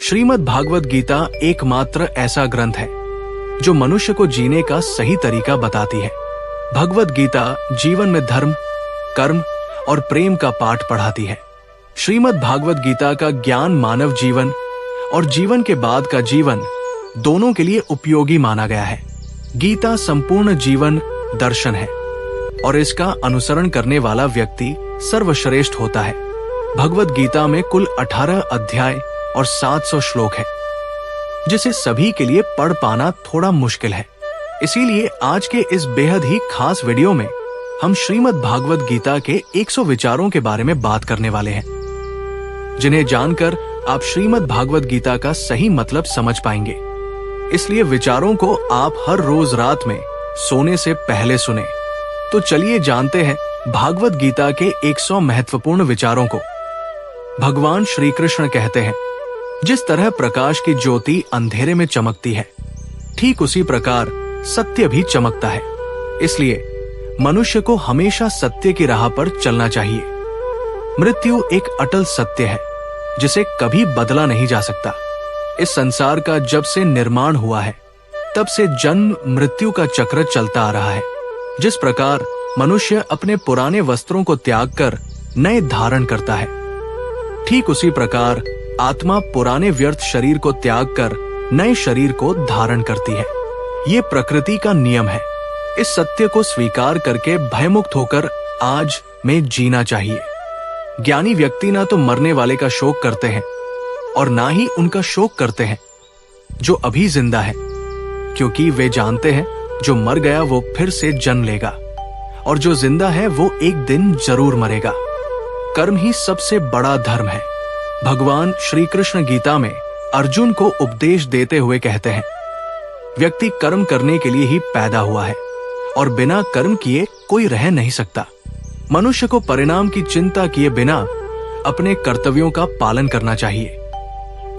श्रीमद् भागवत गीता एकमात्र ऐसा ग्रंथ है जो मनुष्य को जीने का सही तरीका बताती है। भगवत गीता जीवन में धर्म, कर्म और प्रेम का पाठ पढ़ाती है। श्रीमद् भागवत गीता का ज्ञान मानव जीवन और जीवन के बाद का जीवन दोनों के लिए उपयोगी माना गया है। गीता संपूर्ण जीवन दर्शन है और इसका अनुसरण करने वाला व्यक्ति सर्वश्रेष्ठ होता है। भगवत गीता में कुल 18 अध्याय और 700 श्लोक है, जिसे सभी के लिए पढ़ पाना थोड़ा मुश्किल है। इसीलिए आज के इस बेहद ही खास वीडियो में हम श्रीमद् भागवत गीता के 100 विचारों के बारे में बात करने वाले हैं, जिन्हें जानकर आप श्रीमद् भागवत गीता का सही मतलब समझ पाएंगे। इसलिए विचारों को आप हर रोज रात में सोने से पहले सुने। तो चलिए जानते हैं भागवत गीता के 100 महत्वपूर्ण विचारों को। भगवान श्री कृष्ण कहते हैं, जिस तरह प्रकाश की ज्योति अंधेरे में चमकती है, ठीक उसी प्रकार सत्य भी चमकता है। इसलिए मनुष्य को हमेशा सत्य की राह पर चलना चाहिए। मृत्यु एक अटल सत्य है जिसे कभी बदला नहीं जा सकता। इस संसार का जब से निर्माण हुआ है तब से जन्म मृत्यु का चक्र चलता आ रहा है। जिस प्रकार मनुष्य अपने पुराने वस्त्रों को त्याग कर नए धारण करता है, ठीक उसी प्रकार आत्मा पुराने व्यर्थ शरीर को त्याग कर नए शरीर को धारण करती है। ये प्रकृति का नियम है। इस सत्य को स्वीकार करके भयमुक्त होकर आज में जीना चाहिए। ज्ञानी व्यक्ति ना तो मरने वाले का शोक करते हैं और ना ही उनका शोक करते हैं जो अभी जिंदा है, क्योंकि वे जानते हैं जो मर गया वो फिर से जन्म लेगा और जो जिंदा है वो एक दिन जरूर मरेगा। कर्म ही सबसे बड़ा धर्म है। भगवान श्री कृष्ण गीता में अर्जुन को उपदेश देते हुए कहते हैं, व्यक्ति कर्म करने के लिए ही पैदा हुआ है और बिना कर्म किए कोई रह नहीं सकता। मनुष्य को परिणाम की चिंता किए बिना अपने कर्तव्यों का पालन करना चाहिए।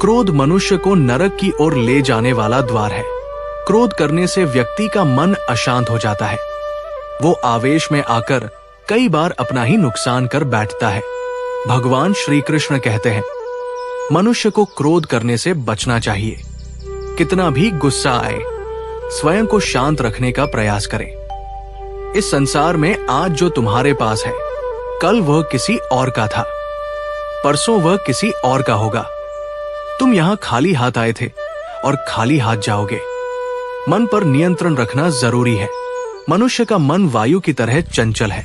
क्रोध मनुष्य को नरक की ओर ले जाने वाला द्वार है। क्रोध करने से व्यक्ति का मन अशांत हो जाता है। वो आवेश में आकर कई बार अपना ही नुकसान कर बैठता है। भगवान श्री कृष्ण कहते हैं, मनुष्य को क्रोध करने से बचना चाहिए। कितना भी गुस्सा आए, स्वयं को शांत रखने का प्रयास करें। इस संसार में आज जो तुम्हारे पास है, कल वह किसी और का था, परसों वह किसी और का होगा। तुम यहाँ खाली हाथ आए थे और खाली हाथ जाओगे। मन पर नियंत्रण रखना जरूरी है। मनुष्य का मन वायु की तरह चंचल है।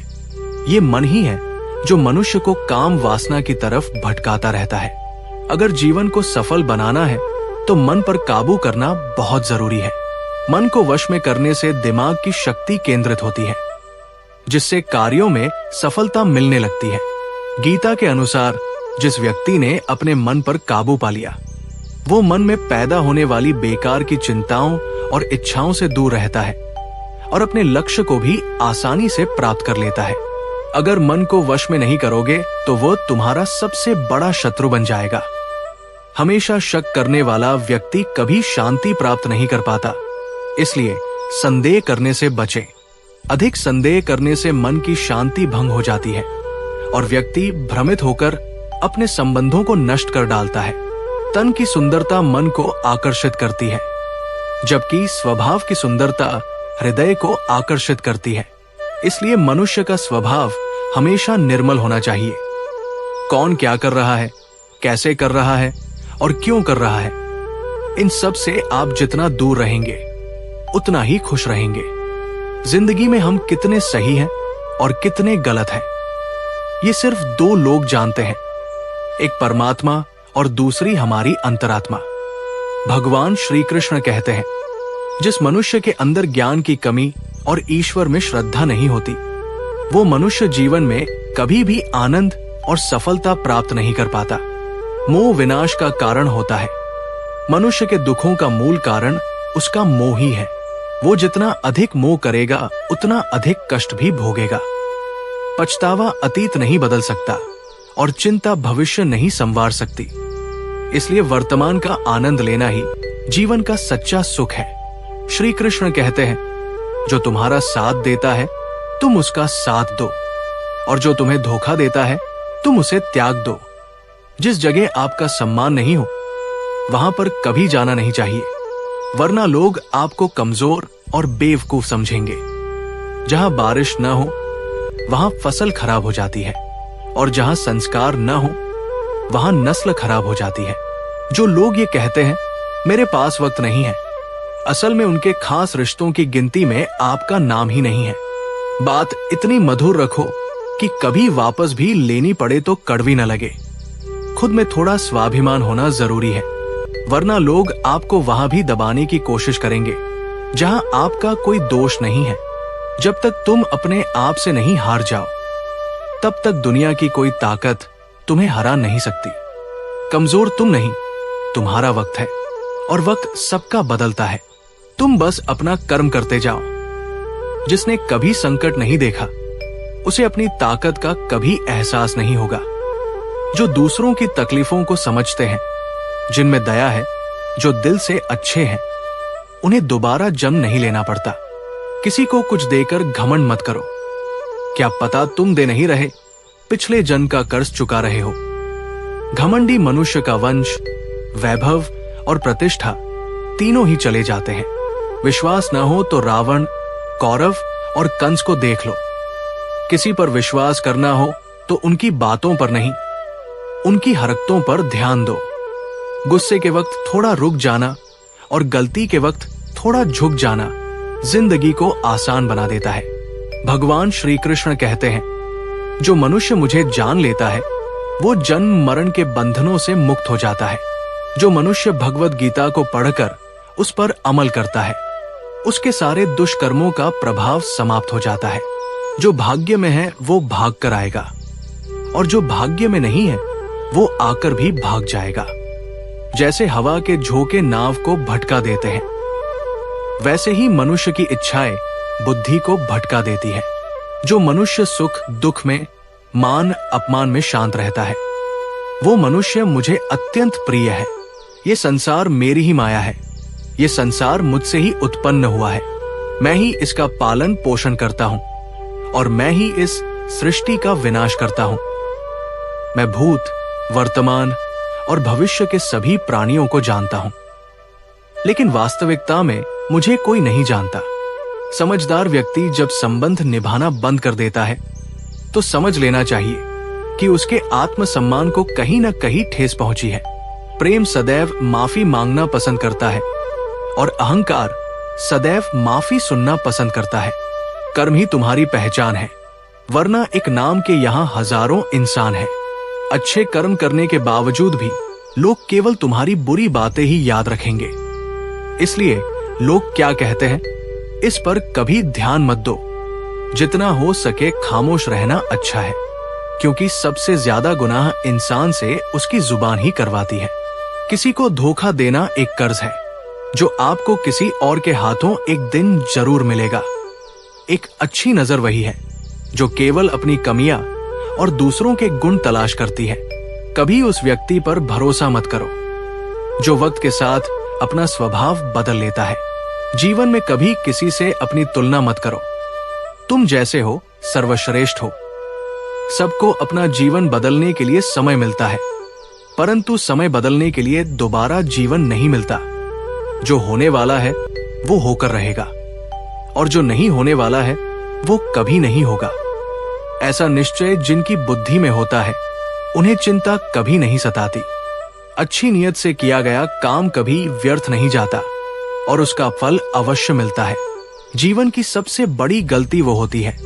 ये मन ही है जो मनुष्य को काम वासना की तरफ भटकाता रहता है। अगर जीवन को सफल बनाना है तो मन पर काबू करना बहुत जरूरी है। मन को वश में करने से दिमाग की शक्ति केंद्रित होती है, जिससे कार्यों में सफलता मिलने लगती है। गीता के अनुसार जिस व्यक्ति ने अपने मन पर काबू पा लिया, वो मन में पैदा होने वाली बेकार की चिंताओं और इच्छाओं से दूर रहता है और अपने लक्ष्य को भी आसानी से प्राप्त कर लेता है। अगर मन को वश में नहीं करोगे तो वो तुम्हारा सबसे बड़ा शत्रु बन जाएगा। हमेशा शक करने वाला व्यक्ति कभी शांति प्राप्त नहीं कर पाता। इसलिए संदेह करने से बचें। अधिक संदेह करने से मन की शांति भंग हो जाती है और व्यक्ति भ्रमित होकर अपने संबंधों को नष्ट कर डालता है। तन की सुंदरता मन को आकर्षित करती है, जबकि स्वभाव की सुंदरता हृदय को आकर्षित करती है। इसलिए मनुष्य का स्वभाव हमेशा निर्मल होना चाहिए। कौन क्या कर रहा है, कैसे कर रहा है और क्यों कर रहा है, इन सब से आप जितना दूर रहेंगे उतना ही खुश रहेंगे। जिंदगी में हम कितने सही हैं और कितने गलत हैं, ये सिर्फ दो लोग जानते हैं, एक परमात्मा और दूसरी हमारी अंतरात्मा। भगवान श्री कृष्ण कहते हैं, जिस मनुष्य के अंदर ज्ञान की कमी और ईश्वर में श्रद्धा नहीं होती, वो मनुष्य जीवन में कभी भी आनंद और सफलता प्राप्त नहीं कर पाता। मोह विनाश का कारण होता है। मनुष्य के दुखों का मूल कारण उसका मोह ही है। वो जितना अधिक मोह करेगा उतना अधिक कष्ट भी भोगेगा। पछतावा अतीत नहीं बदल सकता और चिंता भविष्य नहीं संवार सकती। इसलिए वर्तमान का आनंद लेना ही जीवन का सच्चा सुख है। श्री कृष्ण कहते हैं, जो तुम्हारा साथ देता है तुम उसका साथ दो और जो तुम्हें धोखा देता है तुम उसे त्याग दो। जिस जगह आपका सम्मान नहीं हो वहां पर कभी जाना नहीं चाहिए, वरना लोग आपको कमजोर और बेवकूफ समझेंगे। जहां बारिश न हो वहां फसल खराब हो जाती है, और जहां संस्कार न हो वहां नस्ल खराब हो जाती है। जो लोग ये कहते हैं मेरे पास वक्त नहीं है, असल में उनके खास रिश्तों की गिनती में आपका नाम ही नहीं है। बात इतनी मधुर रखो कि कभी वापस भी लेनी पड़े तो कड़वी न लगे। खुद में थोड़ा स्वाभिमान होना जरूरी है, वरना लोग आपको वहां भी दबाने की कोशिश करेंगे जहां आपका कोई दोष नहीं है। जब तक तुम अपने आप से नहीं हार जाओ, तब तक दुनिया की कोई ताकत तुम्हें हरा नहीं सकती। कमजोर तुम नहीं, तुम्हारा वक्त है, और वक्त सबका बदलता है। तुम बस अपना कर्म करते जाओ। जिसने कभी संकट नहीं देखा, उसे अपनी ताकत का कभी एहसास नहीं होगा। जो दूसरों की तकलीफों को समझते हैं, जिनमें दया है, जो दिल से अच्छे हैं, उन्हें दोबारा जन्म नहीं लेना पड़ता। किसी को कुछ देकर घमंड मत करो। क्या पता तुम दे नहीं रहे, पिछले जन्म का कर्ज चुका रहे हो। घमंडी मनुष्य का वंश, वैभव और प्रतिष्ठा तीनों ही चले जाते हैं। विश्वास न हो तो रावण, कौरव और कंस को देख लो। किसी पर विश्वास करना हो तो उनकी बातों पर नहीं, उनकी हरकतों पर ध्यान दो। गुस्से के वक्त थोड़ा रुक जाना और गलती के वक्त थोड़ा झुक जाना जिंदगी को आसान बना देता है। भगवान श्री कृष्ण कहते हैं, जो मनुष्य मुझे जान लेता है वो जन्म मरण के बंधनों से मुक्त हो जाता है। जो मनुष्य भगवत गीता को पढ़कर उस पर अमल करता है, उसके सारे दुष्कर्मों का प्रभाव समाप्त हो जाता है। जो भाग्य में है वो भाग कर आएगा, और जो भाग्य में नहीं है वो आकर भी भाग जाएगा। जैसे हवा के झोंके नाव को भटका देते हैं, वैसे ही मनुष्य की इच्छाएं बुद्धि को भटका देती है। जो मनुष्य सुख दुख में, मान अपमान में शांत रहता है, वो मनुष्य मुझे अत्यंत प्रिय है। ये संसार मेरी ही माया है, ये संसार मुझसे ही उत्पन्न हुआ है। मैं ही इसका पालन पोषण करता हूं, और मैं ही इस सृष्टि का विनाश करता हूं। मैं भूत, वर्तमान और भविष्य के सभी प्राणियों को जानता हूं, लेकिन वास्तविकता में मुझे कोई नहीं जानता। समझदार व्यक्ति जब संबंध निभाना बंद कर देता है तो समझ लेना चाहिए कि उसके आत्मसम्मान को कहीं न कहीं ठेस पहुंची है। प्रेम सदैव माफी मांगना पसंद करता है, और अहंकार सदैव माफी सुनना पसंद करता है। कर्म ही तुम्हारी पहचान है, वरना एक नाम के यहाँ हजारों इंसान हैं। अच्छे कर्म करने के बावजूद भी लोग केवल तुम्हारी बुरी बातें ही याद रखेंगे। इसलिए लोग क्या कहते हैं, इस पर कभी ध्यान मत दो। जितना हो सके खामोश रहना अच्छा है, क्योंकि सबसे ज्यादा गुनाह इंसान से उसकी जुबान ही करवाती है। किसी को धोखा देना एक कर्ज है, जो आपको किसी और के हाथों एक दिन जरूर मिलेगा। एक अच्छी नजर वही है जो केवल अपनी कमियां और दूसरों के गुण तलाश करती है। कभी उस व्यक्ति पर भरोसा मत करो जो वक्त के साथ अपना स्वभाव बदल लेता है। जीवन में कभी किसी से अपनी तुलना मत करो। तुम जैसे हो सर्वश्रेष्ठ हो। सबको अपना जीवन बदलने के लिए समय मिलता है, परंतु समय बदलने के लिए दोबारा जीवन नहीं मिलता। जो होने वाला है वो होकर रहेगा, और जो नहीं होने वाला है वो कभी नहीं होगा। ऐसा निश्चय जिनकी बुद्धि में होता है, उन्हें चिंता कभी नहीं सताती। अच्छी नियत से किया गया काम कभी व्यर्थ नहीं जाता, और उसका फल अवश्य मिलता है। जीवन की सबसे बड़ी गलती वो होती है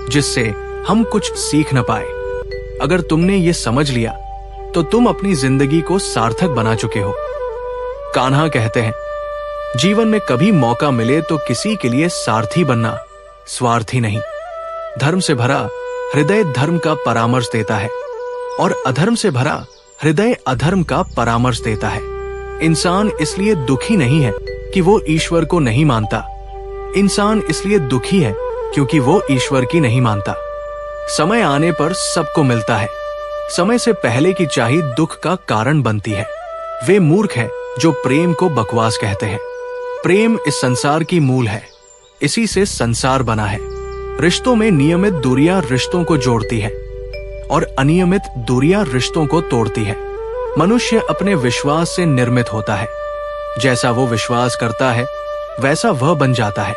जिससे हम कुछ सीख न पाए। अगर तुमने ये समझ लिया तो तुम अपनी जिंदगी को सार्थक बना चुके हो। कान्हा कहते हैं, जीवन में कभी मौका मिले तो किसी के लिए सारथी बनना, स्वार्थी नहीं। धर्म से भरा हृदय धर्म का परामर्श देता है, और अधर्म से भरा हृदय अधर्म का परामर्श देता है। इंसान इसलिए दुखी नहीं है कि वो ईश्वर को नहीं मानता। इंसान इसलिए दुखी है क्योंकि वो ईश्वर की नहीं मानता। समय आने पर सबको मिलता है। समय से पहले की चाही दुख का कारण बनती है। वे मूर्ख हैं जो प्रेम को बकवास कहते हैं। प्रेम इस संसार की मूल है, इसी से संसार बना है। रिश्तों में नियमित दूरियां रिश्तों को जोड़ती है, और अनियमित दूरियां रिश्तों को तोड़ती है। मनुष्य अपने विश्वास से निर्मित होता है। जैसा वो विश्वास करता है वैसा वह बन जाता है।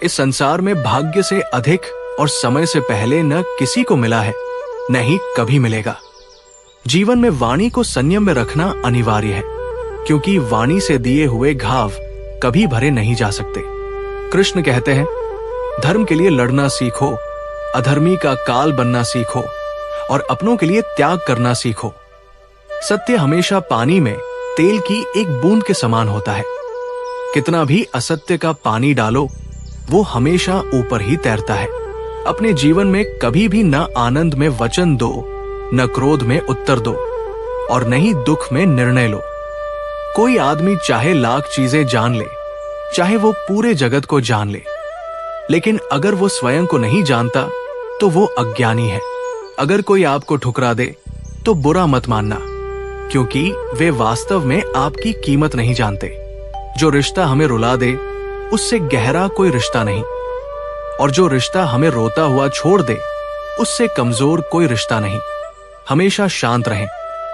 इस संसार में भाग्य से अधिक और समय से पहले न किसी को मिला है, न ही कभी मिलेगा। जीवन में वाणी को संयम में रखना अनिवार्य है, क्योंकि वाणी से दिए हुए घाव कभी भरे नहीं जा सकते। कृष्ण कहते हैं, धर्म के लिए लड़ना सीखो, अधर्मी का काल बनना सीखो और अपनों के लिए त्याग करना सीखो। सत्य हमेशा पानी में तेल की एक बूंद के समान होता है। कितना भी असत्य का पानी डालो, वो हमेशा ऊपर ही तैरता है। अपने जीवन में कभी भी न आनंद में वचन दो, न क्रोध में उत्तर दो और न ही दुख में निर्णय लो। कोई आदमी चाहे लाख चीजें जान ले, चाहे वो पूरे जगत को जान ले, लेकिन अगर वो स्वयं को नहीं जानता तो वो अज्ञानी है। अगर कोई आपको ठुकरा दे तो बुरा मत मानना, क्योंकि वे वास्तव में आपकी कीमत नहीं जानते। जो रिश्ता हमें रुला दे उससे गहरा कोई रिश्ता नहीं, और जो रिश्ता हमें रोता हुआ छोड़ दे उससे कमजोर कोई रिश्ता नहीं। हमेशा शांत रहें,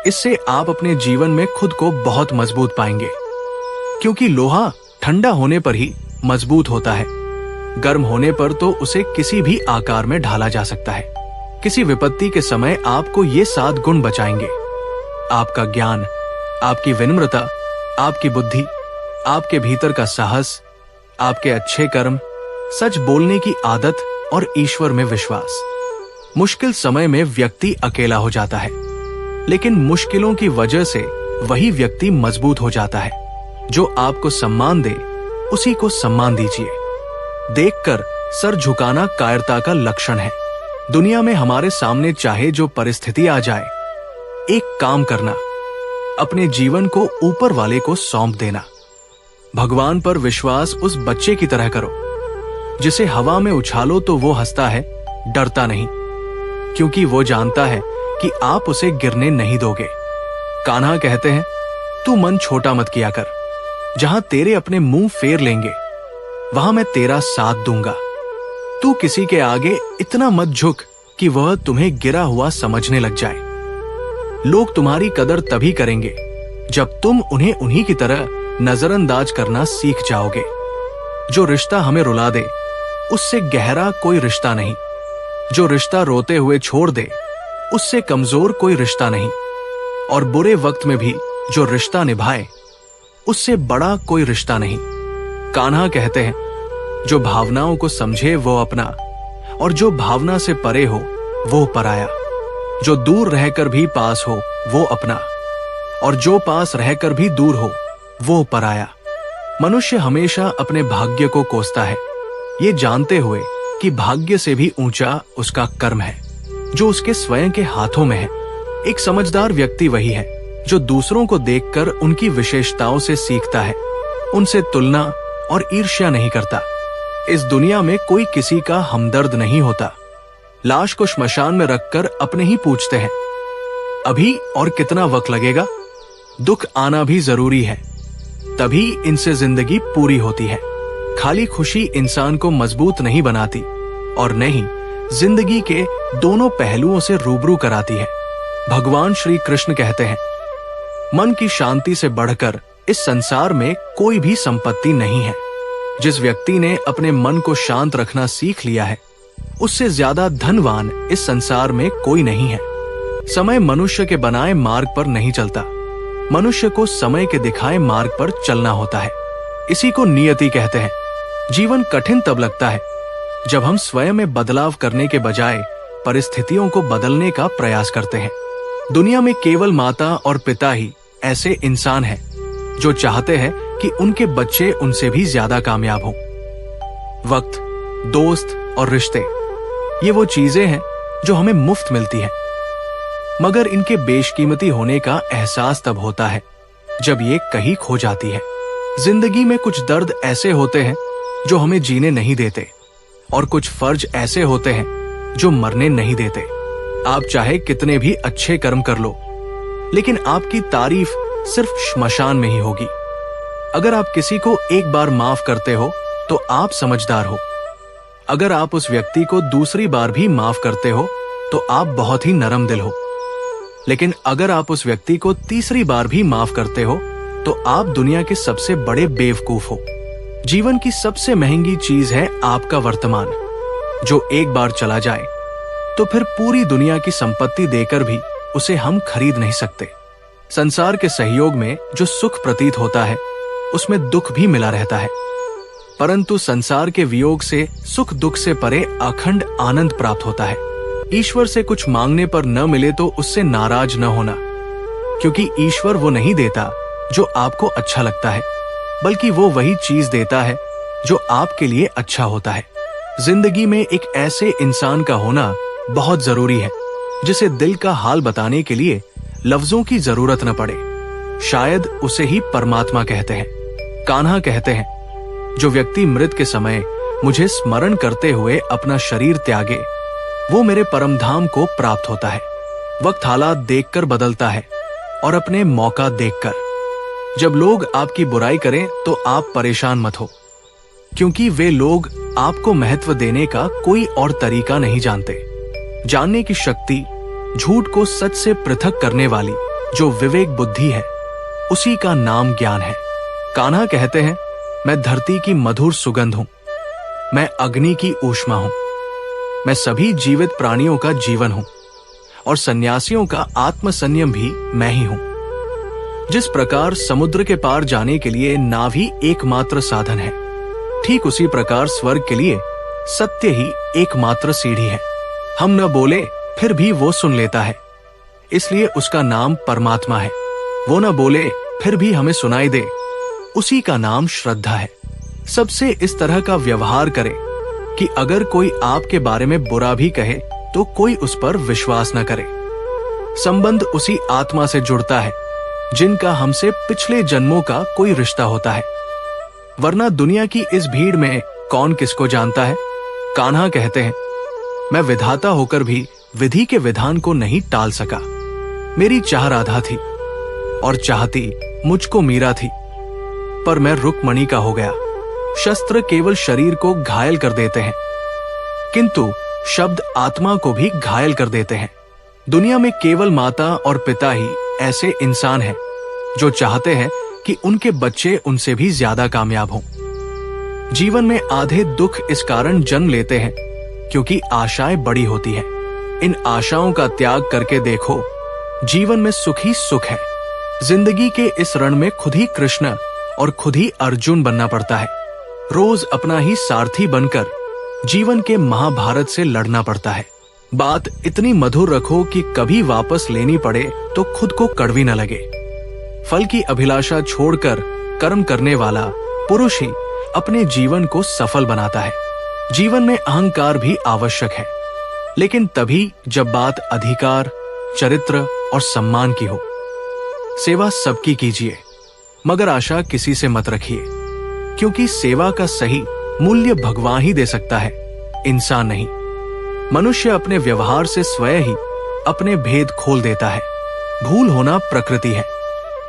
इससे आप अपने जीवन में खुद को बहुत मजबूत पाएंगे, क्योंकि लोहा ठंडा होने पर ही मजबूत होता है। गर्म होने पर तो उसे किसी भी आकार में ढाला जा सकता है। किसी विपत्ति के समय आपको ये 7 गुण बचाएंगे: आपका ज्ञान, आपकी विनम्रता, आपकी बुद्धि, आपके भीतर का साहस, आपके अच्छे कर्म, सच बोलने की आदत और ईश्वर में विश्वास। मुश्किल समय में व्यक्ति अकेला हो जाता है, लेकिन मुश्किलों की वजह से वही व्यक्ति मजबूत हो जाता है। जो आपको सम्मान दे उसी को सम्मान दीजिए। देखकर सर झुकाना कायरता का लक्षण है। दुनिया में हमारे सामने चाहे जो परिस्थिति आ जाए, एक काम करना, अपने जीवन को ऊपर वाले को सौंप देना। भगवान पर विश्वास उस बच्चे की तरह करो जिसे हवा में उछालो तो वो हंसता है, डरता नहीं, क्योंकि वो जानता है कि आप उसे गिरने नहीं दोगे। कान्हा कहते हैं, तू मन छोटा मत किया कर, जहां तेरे अपने मुंह फेर लेंगे वहां मैं तेरा साथ दूंगा। तू किसी के आगे इतना मत झुक कि वह तुम्हें गिरा हुआ समझने लग जाए। लोग तुम्हारी कदर तभी करेंगे जब तुम उन्हें उन्हीं की तरह नजरअंदाज करना सीख जाओगे। जो रिश्ता हमें रुला दे उससे गहरा कोई रिश्ता नहीं। जो रिश्ता रोते हुए छोड़ दे उससे कमजोर कोई रिश्ता नहीं। और बुरे वक्त में भी जो रिश्ता निभाए उससे बड़ा कोई रिश्ता नहीं। कान्हा कहते हैं, जो भावनाओं को समझे वो अपना, और जो भावना से परे हो वो पराया। जो दूर रहकर भी पास हो वो अपना, और जो पास रहकर भी दूर हो वो पराया। मनुष्य हमेशा अपने भाग्य को कोसता है, ये जानते हुए कि भाग्य से भी ऊंचा उसका कर्म है जो उसके स्वयं के हाथों में है। एक समझदार व्यक्ति वही है जो दूसरों को देखकर उनकी विशेषताओं से सीखता है, उनसे तुलना और ईर्ष्या नहीं करता। इस दुनिया में कोई किसी का हमदर्द नहीं होता। लाश को श्मशान में रखकर अपने ही पूछते हैं, अभी और कितना वक्त लगेगा? दुख आना भी जरूरी है, तभी इनसे जिंदगी पूरी होती है। खाली खुशी इंसान को मजबूत नहीं बनाती और न ही जिंदगी के दोनों पहलुओं से रूबरू कराती है। भगवान श्री कृष्ण कहते हैं, मन की शांति से बढ़कर इस संसार में कोई भी संपत्ति नहीं है। जिस व्यक्ति ने अपने मन को शांत रखना सीख लिया है उससे ज्यादा धनवान इस संसार में कोई नहीं है। समय मनुष्य के बनाए मार्ग पर नहीं चलता, मनुष्य को समय के दिखाए मार्ग पर चलना होता है। इसी को नियति कहते हैं। जीवन कठिन तब लगता है जब हम स्वयं में बदलाव करने के बजाय परिस्थितियों को बदलने का प्रयास करते हैं। दुनिया में केवल माता और पिता ही ऐसे इंसान हैं जो चाहते हैं कि उनके बच्चे उनसे भी ज्यादा कामयाब हों। वक्त, दोस्त और रिश्ते, ये वो चीजें हैं जो हमें मुफ्त मिलती हैं, मगर इनके बेशकीमती होने का एहसास तब होता है जब ये कहीं खो जाती है। जिंदगी में कुछ दर्द ऐसे होते हैं जो हमें जीने नहीं देते, और कुछ फर्ज ऐसे होते हैं जो मरने नहीं देते। आप चाहे कितने भी अच्छे कर्म कर लो, लेकिन आपकी तारीफ सिर्फ श्मशान में ही होगी। अगर आप किसी को एक बार माफ करते हो तो आप समझदार हो। अगर आप उस व्यक्ति को दूसरी बार भी माफ करते हो तो आप बहुत ही नरम दिल हो। लेकिन अगर आप उस व्यक्ति को तीसरी बार भी माफ करते हो तो आप दुनिया के सबसे बड़े बेवकूफ हो। जीवन की सबसे महंगी चीज है आपका वर्तमान, जो एक बार चला जाए तो फिर पूरी दुनिया की संपत्ति देकर भी उसे हम खरीद नहीं सकते। संसार के सहयोग में जो सुख प्रतीत होता है उसमें दुख भी मिला रहता है, परंतु संसार के वियोग से सुख दुख से परे अखंड आनंद प्राप्त होता है। ईश्वर से कुछ मांगने पर न मिले तो उससे नाराज न होना, क्योंकि ईश्वर वो नहीं देता जो आपको अच्छा लगता है, बल्कि वो वही चीज देता है जो आपके लिए अच्छा होता है। जिंदगी में एक ऐसे इंसान का होना बहुत जरूरी है जिसे दिल का हाल बताने के लिए लफ्जों की जरूरत न पड़े। शायद उसे ही परमात्मा कहते हैं। कान्हा कहते हैं, जो व्यक्ति मृत के समय मुझे स्मरण करते हुए अपना शरीर त्यागे वो मेरे परमधाम को प्राप्त होता है। वक्त हालात देखकर बदलता है और अपने मौका देखकर। जब लोग आपकी बुराई करें तो आप परेशान मत हो, क्योंकि वे लोग आपको महत्व देने का कोई और तरीका नहीं जानते। जानने की शक्ति, झूठ को सच से पृथक करने वाली जो विवेक बुद्धि है, उसी का नाम ज्ञान है। कान्हा कहते हैं, मैं धरती की मधुर सुगंध हूं, मैं अग्नि की ऊष्मा हूं, मैं सभी जीवित प्राणियों का जीवन हूं और सन्यासियों का आत्मसंयम भी मैं ही हूं। जिस प्रकार समुद्र के पार जाने के लिए नाव ही एकमात्र साधन है, ठीक उसी प्रकार स्वर्ग के लिए सत्य ही एकमात्र सीढ़ी है। हम न बोले फिर भी वो सुन लेता है, इसलिए उसका नाम परमात्मा है। वो न बोले फिर भी हमें सुनाई दे, उसी का नाम श्रद्धा है। सबसे इस तरह का व्यवहार करें कि अगर कोई आपके बारे में बुरा भी कहे तो कोई उस पर विश्वास न करे। संबंध उसी आत्मा से जुड़ता है जिनका हमसे पिछले जन्मों का कोई रिश्ता होता है, वरना दुनिया की इस भीड़ में कौन किसको जानता है। कान्हा कहते हैं, मैं विधाता होकर भी विधि के विधान को नहीं टाल सका। मेरी चाह राधा थी और चाहती मुझको मीरा थी, पर मैं रुक्मणी का हो गया। शस्त्र केवल शरीर को घायल कर देते हैं, किंतु शब्द आत्मा को भी घायल कर देते हैं। दुनिया में केवल माता और पिता ही ऐसे इंसान हैं जो चाहते हैं कि उनके बच्चे उनसे भी ज्यादा कामयाब हों। जीवन में आधे दुख इस कारण जन्म लेते हैं क्योंकि आशाएं बड़ी होती हैं। इन आशाओं का त्याग करके देखो, जीवन में सुख ही सुख है। जिंदगी के इस रण में खुद ही कृष्ण और खुद ही अर्जुन बनना पड़ता है। रोज अपना ही सारथी बनकर जीवन के महाभारत से लड़ना पड़ता है। बात इतनी मधुर रखो कि कभी वापस लेनी पड़े तो खुद को कड़वी न लगे। फल की अभिलाषा छोड़कर कर्म करने वाला पुरुष ही अपने जीवन को सफल बनाता है। जीवन में अहंकार भी आवश्यक है, लेकिन तभी जब बात अधिकार, चरित्र और सम्मान की हो। सेवा सबकी कीजिए, मगर आशा किसी से मत रखिए, क्योंकि सेवा का सही मूल्य भगवान ही दे सकता है, इंसान नहीं। मनुष्य अपने व्यवहार से स्वयं ही अपने भेद खोल देता है। भूल होना प्रकृति है,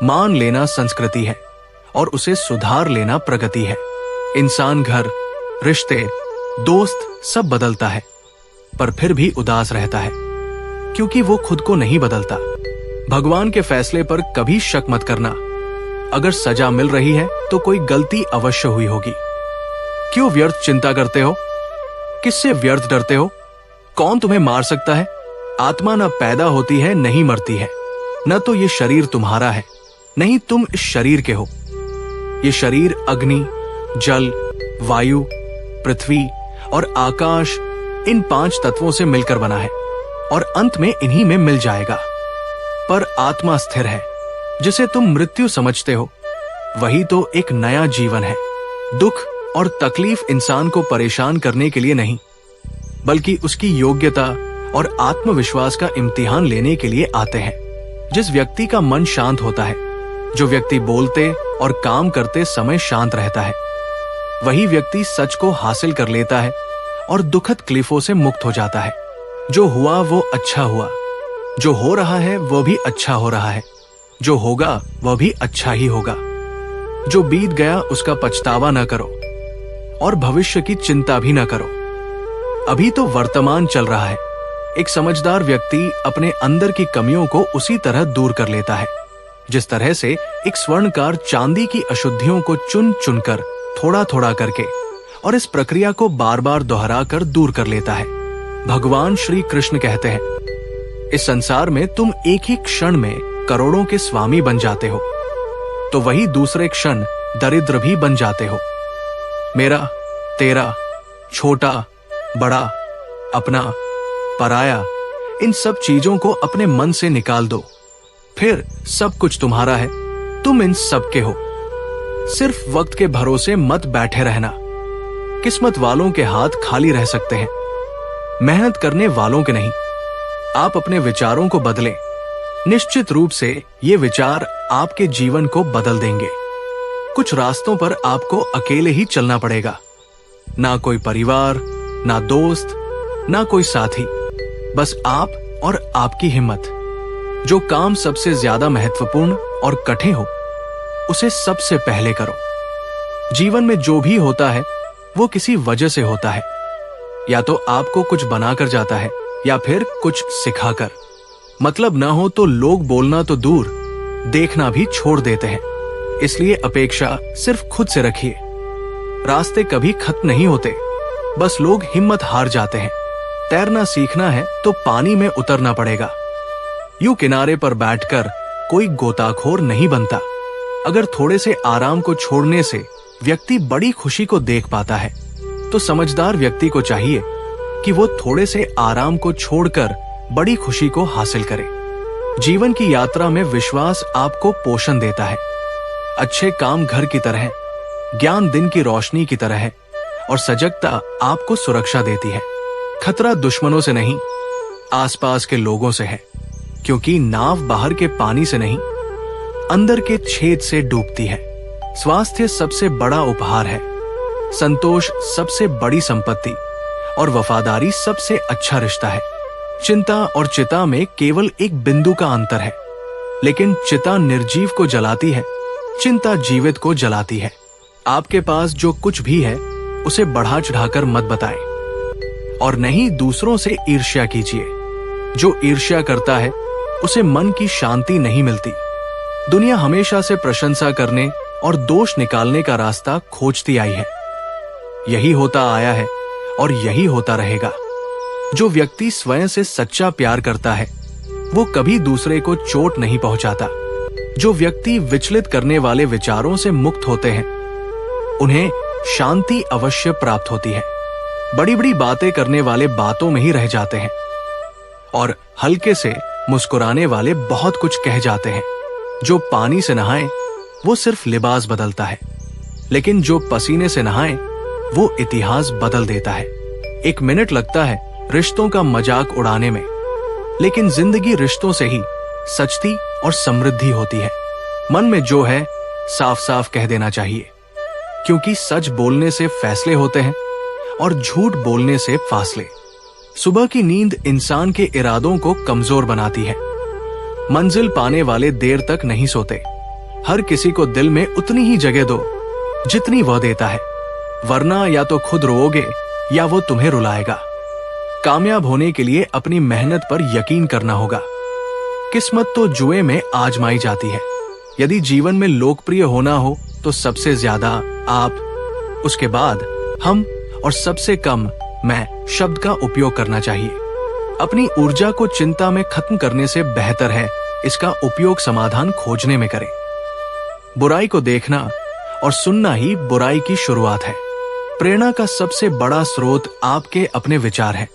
मान लेना संस्कृति है और उसे सुधार लेना प्रगति है। इंसान घर, रिश्ते, दोस्त सब बदलता है, पर फिर भी उदास रहता है, क्योंकि वो खुद को नहीं बदलता। भगवान के फैसले पर कभी शक मत करना। अगर सजा मिल रही है तो कोई गलती अवश्य हुई होगी। क्यों व्यर्थ चिंता करते हो? किससे व्यर्थ डरते हो? कौन तुम्हें मार सकता है? आत्मा न पैदा होती है, नहीं मरती है। न तो ये शरीर तुम्हारा है, नहीं तुम इस शरीर के हो। ये शरीर अग्नि, जल, वायु, पृथ्वी और आकाश, इन 5 तत्वों से मिलकर बना है और अंत में इन्हीं में मिल जाएगा। पर आत्मा स्थिर है, जिसे तुम मृत्यु समझते हो, वही तो एक नया जीवन है। दुख और तकलीफ इंसान को परेशान करने के लिए नहीं, बल्कि उसकी योग्यता और आत्मविश्वास का इम्तिहान लेने के लिए आते हैं। जिस व्यक्ति का मन शांत होता है, जो व्यक्ति बोलते और काम करते समय शांत रहता है, वही व्यक्ति सच को हासिल कर लेता है और दुखद तकलीफों से मुक्त हो जाता है। जो हुआ वो अच्छा हुआ, जो हो रहा है वो भी अच्छा हो रहा है, जो होगा वह भी अच्छा ही होगा। जो बीत गया उसका पछतावा न करो और भविष्य की चिंता भी न करो। अभी तो वर्तमान चल रहा है, एक समझदार व्यक्ति अपने अंदर की कमियों को उसी तरह दूर कर लेता है जिस तरह से एक स्वर्णकार चांदी की अशुद्धियों को चुन चुनकर थोड़ा थोड़ा करके और इस प्रक्रिया को बार बार दोहरा कर दूर कर लेता है। भगवान श्री कृष्ण कहते हैं, इस संसार में तुम एक ही क्षण में करोड़ों के स्वामी बन जाते हो, तो वही दूसरे क्षण दरिद्र भी बन जाते हो। मेरा, तेरा, छोटा, बड़ा, अपना, पराया, इन सब चीजों को अपने मन से निकाल दो, फिर सब कुछ तुम्हारा है, तुम इन सब के हो। सिर्फ वक्त के भरोसे मत बैठे रहना। किस्मत वालों के हाथ खाली रह सकते हैं, मेहनत करने वालों के नहीं। आप अपने विचारों को बदलें, निश्चित रूप से ये विचार आपके जीवन को बदल देंगे। कुछ रास्तों पर आपको अकेले ही चलना पड़ेगा, ना कोई परिवार, ना दोस्त, ना कोई साथी, बस आप और आपकी हिम्मत। जो काम सबसे ज्यादा महत्वपूर्ण और कठिन हो उसे सबसे पहले करो। जीवन में जो भी होता है वो किसी वजह से होता है, या तो आपको कुछ बनाकर जाता है या फिर कुछ सिखाकर। मतलब ना हो तो लोग बोलना तो दूर, देखना भी छोड़ देते हैं। इसलिए अपेक्षा सिर्फ खुद से रखिए। रास्ते कभी खत्म नहीं होते, बस लोग हिम्मत हार जाते हैं। तैरना सीखना है तो पानी में उतरना पड़ेगा। यूं किनारे पर बैठकर कोई गोताखोर नहीं बनता। अगर थोड़े से आराम को छोड़ने से व्यक्ति बड़ी खुशी को देख पाता है, तो समझदार व्यक्ति को चाहिए कि वो थोड़े से आराम को छोड़कर बड़ी खुशी को हासिल करे। जीवन की यात्रा में विश्वास आपको पोषण देता है। अच्छे काम घर की तरह है, ज्ञान दिन की रोशनी की तरह है, और सजगता आपको सुरक्षा देती है। खतरा दुश्मनों से नहीं, आसपास के लोगों से है, क्योंकि नाव बाहर के पानी से नहीं, अंदर के छेद से डूबती है। स्वास्थ्य सबसे बड़ा उपहार है, संतोष सबसे बड़ी संपत्ति, और वफादारी सबसे अच्छा रिश्ता है। चिंता और चिता में केवल एक बिंदु का अंतर है, लेकिन चिता निर्जीव को जलाती है, चिंता जीवित को जलाती है। आपके पास जो कुछ भी है उसे बढ़ा चढ़ाकर मत बताएं, और नहीं दूसरों से ईर्ष्या कीजिए। जो ईर्ष्या करता है उसे मन की शांति नहीं मिलती। दुनिया हमेशा से प्रशंसा करने और दोष निकालने का रास्ता खोजती आई है। यही होता आया है और यही होता रहेगा। जो व्यक्ति स्वयं से सच्चा प्यार करता है वो कभी दूसरे को चोट नहीं पहुंचाता। जो व्यक्ति विचलित करने वाले विचारों से मुक्त होते हैं उन्हें शांति अवश्य प्राप्त होती है। बड़ी बड़ी बातें करने वाले बातों में ही रह जाते हैं, और हल्के से मुस्कुराने वाले बहुत कुछ कह जाते हैं। जो पानी से नहाए वो सिर्फ लिबास बदलता है, लेकिन जो पसीने से नहाए वो इतिहास बदल देता है। एक मिनट लगता है रिश्तों का मजाक उड़ाने में, लेकिन जिंदगी रिश्तों से ही सचती और समृद्धि होती है। मन में जो है साफ साफ कह देना चाहिए, क्योंकि सच बोलने से फैसले होते हैं और झूठ बोलने से फासले। सुबह की नींद इंसान के इरादों को कमजोर बनाती है। मंजिल पाने वाले देर तक नहीं सोते। हर किसी को दिल में उतनी ही जगह दो जितनी वह देता है, वरना या तो खुद रोओगे या वो तुम्हें रुलाएगा। कामयाब होने के लिए अपनी मेहनत पर यकीन करना होगा। किस्मत तो जुए में आजमाई जाती है। यदि जीवन में लोकप्रिय होना हो तो सबसे ज्यादा आप, उसके बाद हम, और सबसे कम मैं शब्द का उपयोग करना चाहिए। अपनी ऊर्जा को चिंता में खत्म करने से बेहतर है इसका उपयोग समाधान खोजने में करें। बुराई को देखना और सुनना ही बुराई की शुरुआत है। प्रेरणा का सबसे बड़ा स्रोत आपके अपने विचार है,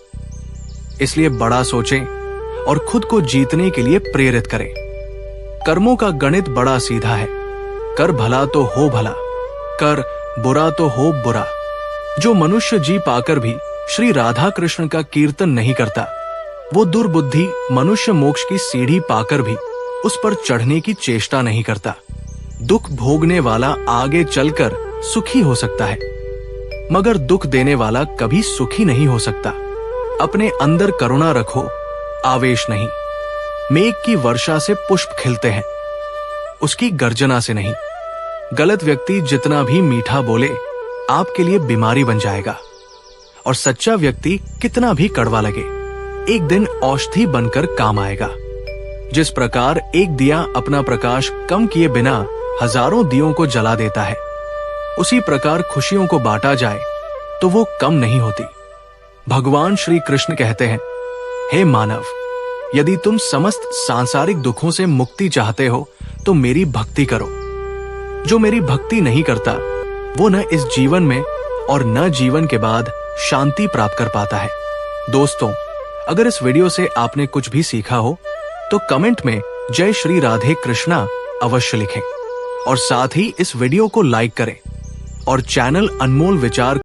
इसलिए बड़ा सोचें और खुद को जीतने के लिए प्रेरित करें। कर्मों का गणित बड़ा सीधा है। कर भला तो हो भला, कर बुरा तो हो बुरा। जो मनुष्य जी पाकर भी श्री राधा कृष्ण का कीर्तन नहीं करता, वो दुर्बुद्धि मनुष्य मोक्ष की सीढ़ी पाकर भी उस पर चढ़ने की चेष्टा नहीं करता। दुख भोगने वाला आगे चलकर सुखी हो सकता है, मगर दुख देने वाला कभी सुखी नहीं हो सकता। अपने अंदर करुणा रखो, आवेश नहीं। मेघ की वर्षा से पुष्प खिलते हैं, उसकी गर्जना से नहीं। गलत व्यक्ति जितना भी मीठा बोले आपके लिए बीमारी बन जाएगा, और सच्चा व्यक्ति कितना भी कड़वा लगे एक दिन औषधि बनकर काम आएगा। जिस प्रकार एक दिया अपना प्रकाश कम किए बिना हजारों दियों को जला देता है, उसी प्रकार खुशियों को बांटा जाए तो वो कम नहीं होती। भगवान श्री कृष्ण कहते हैं, हे मानव, यदि तुम समस्त सांसारिक दुखों से मुक्ति चाहते हो तो मेरी भक्ति करो। जो मेरी भक्ति नहीं करता वो न इस जीवन में और न जीवन के बाद शांति प्राप्त कर पाता है। दोस्तों, अगर इस वीडियो से आपने कुछ भी सीखा हो तो कमेंट में जय श्री राधे कृष्णा अवश्य लिखें और साथ ही इस वीडियो को लाइक करें और चैनल अनमोल विचार